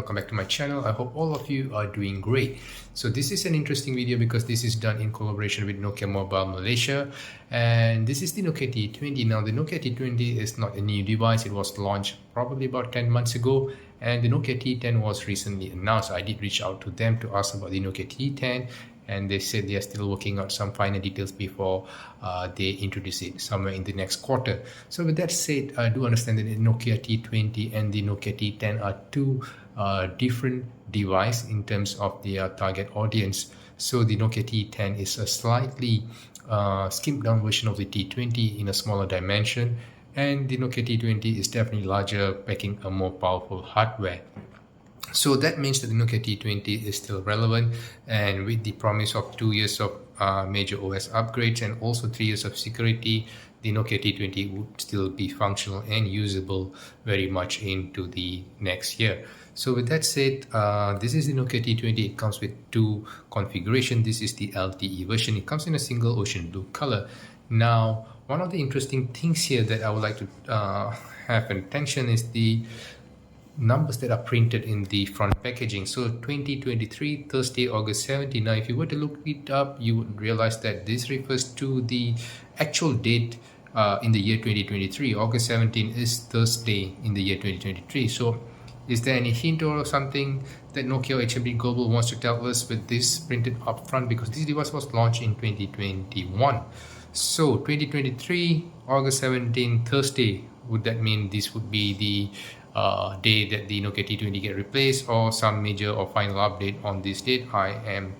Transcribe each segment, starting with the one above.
welcome back to my channel. I hope all of you are doing great. So this is an interesting video because this is done in collaboration with Nokia Mobile Malaysia, and this is the Nokia T20. Now the Nokia T20 is not a new device. It was launched probably about 10 months ago, and the Nokia T10 was recently announced. I did reach out to them to ask about the Nokia T10, and they said they are still working out some final details before they introduce it somewhere in the next quarter. So with that said, I do understand that the Nokia T20 and the Nokia T10 are two different devices in terms of their target audience. So the Nokia T10 is a slightly skimped down version of the T20 in a smaller dimension, and the Nokia T20 is definitely larger, packing a more powerful hardware. So that means that the Nokia T20 is still relevant, and with the promise of 2 years of major OS upgrades and also 3 years of security, the Nokia T20 would still be functional and usable very much into the next year. So with that said, this is the Nokia T20. It comes with two configurations. This is the LTE version. It comes in a single ocean blue color. Now, one of the interesting things here that I would like to have attention is the numbers that are printed in the front packaging. So 2023 Thursday August 17. Now if you were to look it up, you would realize that this refers to the actual date in the year 2023. August 17 is Thursday in the year 2023. So is there any hint or something that Nokia or HMD Global wants to tell us with this printed up front, because this device was launched in 2021? So 2023 August 17 Thursday, would that mean this would be the day that the Nokia T20 get replaced, or some major or final update on this date? I am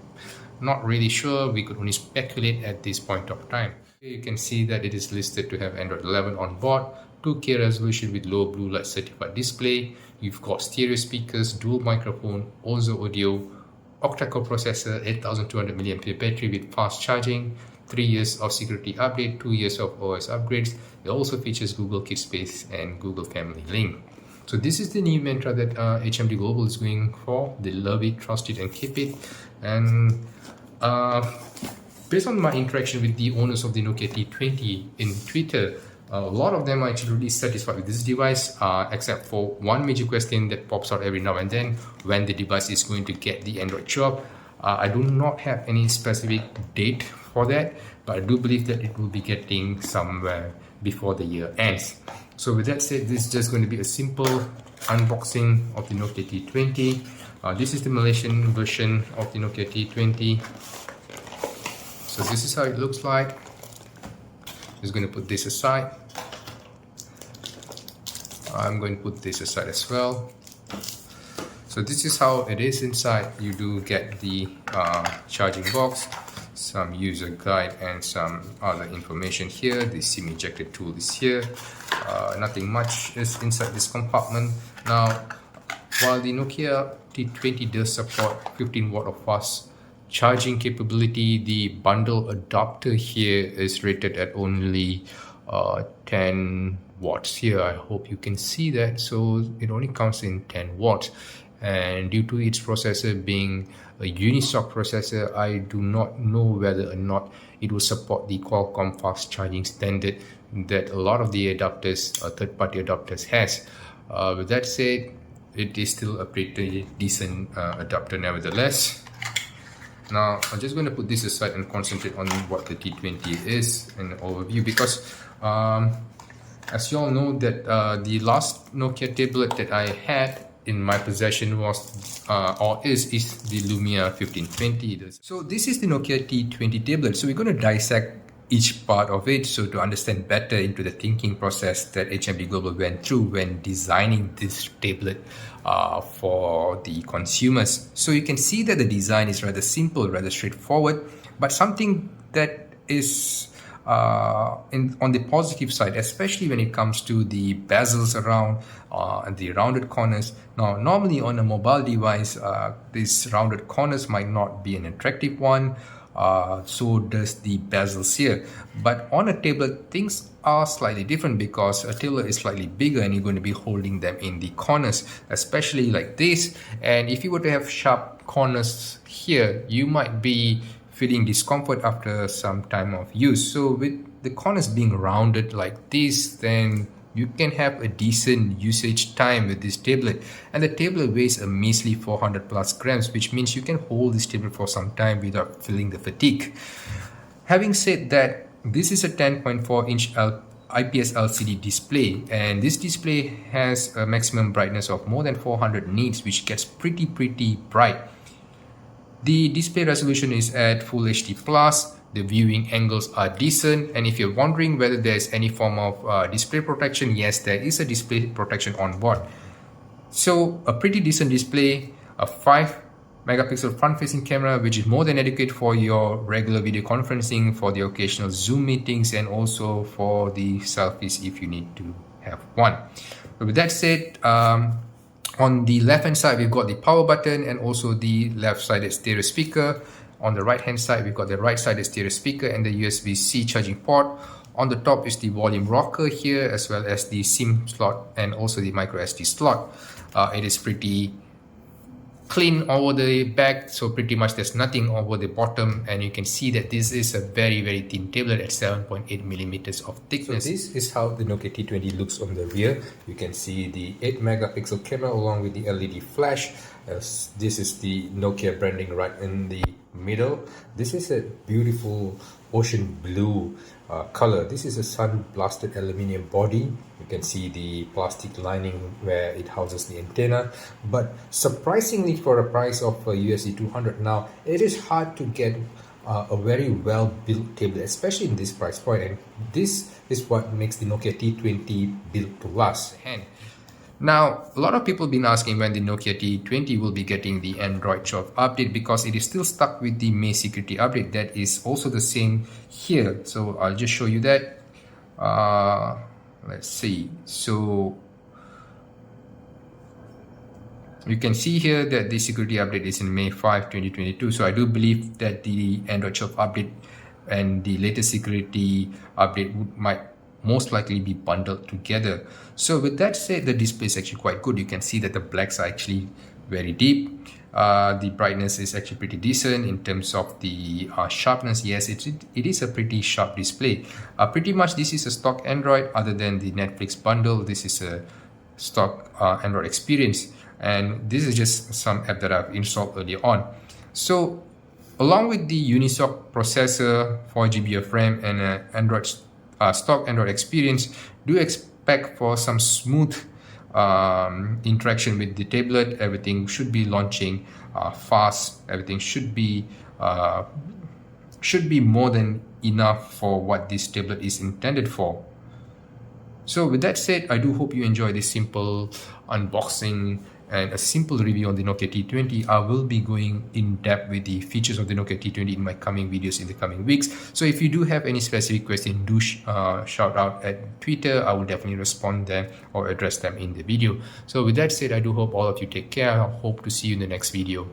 not really sure. We could only speculate at this point of time. You can see that it is listed to have Android 11 on board, 2K resolution with low blue light certified display. You've got stereo speakers, dual microphone, Ozo audio, octa-core processor, 8200 mAh battery with fast charging, 3 years of security update, 2 years of OS upgrades. It also features Google Keep Space and Google Family Link. So this is the new mantra that HMD Global is going for. They love it, trust it, and keep it. And based on my interaction with the owners of the Nokia T20 in Twitter, a lot of them are actually really satisfied with this device, except for one major question that pops out every now and then: when the device is going to get the Android chop. I do not have any specific date for that, but I do believe that it will be getting somewhere before the year ends. So with that said, this is just going to be a simple unboxing of the Nokia T20. This is the Malaysian version of the Nokia T20. So this is how it looks like. Just going to put this aside. I'm going to put this aside as well. So this is how it is inside. You do get the charging box, some user guide, and some other information here. The SIM ejector tool is here. Nothing much is inside this compartment. Now, while the Nokia T20 does support 15 watt of fast charging capability, the bundle adapter here is rated at only 10 watts here. I hope you can see that. So it only comes in 10 watts. And due to its processor being a Unisoc processor, I do not know whether or not it will support the Qualcomm fast charging standard that a lot of the adapters, third-party adapters, has. With that said, it is still a pretty decent adapter nevertheless. Now I'm just going to put this aside and concentrate on what the T20 is, an overview, because as you all know that the last Nokia tablet that I had in my possession was is the Lumia 1520. So this is the Nokia T20 tablet. So we're going to dissect each part of it, so to understand better into the thinking process that HMD Global went through when designing this tablet for the consumers. So you can see that the design is rather simple, rather straightforward, but something that is on the positive side, especially when it comes to the bezels around and the rounded corners. Now, normally on a mobile device, these rounded corners might not be an attractive one. So does the bezels here. But on a tablet, things are slightly different because a tablet is slightly bigger and you're going to be holding them in the corners, especially like this. And if you were to have sharp corners here, you might be feeling discomfort after some time of use. So with the corners being rounded like this, then you can have a decent usage time with this tablet. And the tablet weighs a measly 400 plus grams, which means you can hold this tablet for some time without feeling the fatigue. Having said that, this is a 10.4-inch IPS LCD display, and this display has a maximum brightness of more than 400 nits, which gets pretty bright. The display resolution is at Full HD+, the viewing angles are decent, and if you're wondering whether there's any form of display protection, yes, there is a display protection on board. So a pretty decent display, a 5-megapixel front-facing camera, which is more than adequate for your regular video conferencing, for the occasional Zoom meetings, and also for the selfies if you need to have one. But with that said, on the left hand side we've got the power button and also the left-sided stereo speaker. On the right hand side we've got the right-sided stereo speaker and the USB-C charging port. On the top is the volume rocker here, as well as the SIM slot and also the micro SD slot. It is pretty clean over the back, so pretty much there's nothing over the bottom, and you can see that this is a very thin tablet at 7.8 millimeters of thickness. So this is how the Nokia T20 looks on the rear. You can see the 8-megapixel camera along with the LED flash. This is the Nokia branding right in the middle. This is a beautiful ocean blue color. This is a sun-blasted aluminium body. You can see the plastic lining where it houses the antenna. But surprisingly, for a price of USD 200 now, it is hard to get a very well-built tablet, especially in this price point. And this is what makes the Nokia T20 built to last. Now, a lot of people have been asking when the Nokia T20 will be getting the Android 12 update, because it is still stuck with the May security update. That is also the same here. So I'll just show you that. Let's see. So you can see here that the security update is in May 5, 2022. So I do believe that the Android 12 update and the latest security update might most likely be bundled together. So with that said, the display is actually quite good. You can see that the blacks are actually very deep. The brightness is actually pretty decent. In terms of the sharpness, yes, it is a pretty sharp display. Pretty much this is a stock Android. Other than the Netflix bundle, this is a stock Android experience, and this is just some app that I've installed earlier on. So along with the Unisoc processor, 4GB of RAM, and Android stock Android experience, do expect for some smooth interaction with the tablet. Everything should be launching fast. Everything should be more than enough for what this tablet is intended for. So with that said, I do hope you enjoy this simple unboxing and a simple review on the Nokia T20. I will be going in depth with the features of the Nokia T20 in my coming videos in the coming weeks. So if you do have any specific question, do shout out at Twitter. I will definitely respond them or address them in the video. So with that said, I do hope all of you take care. I hope to see you in the next video.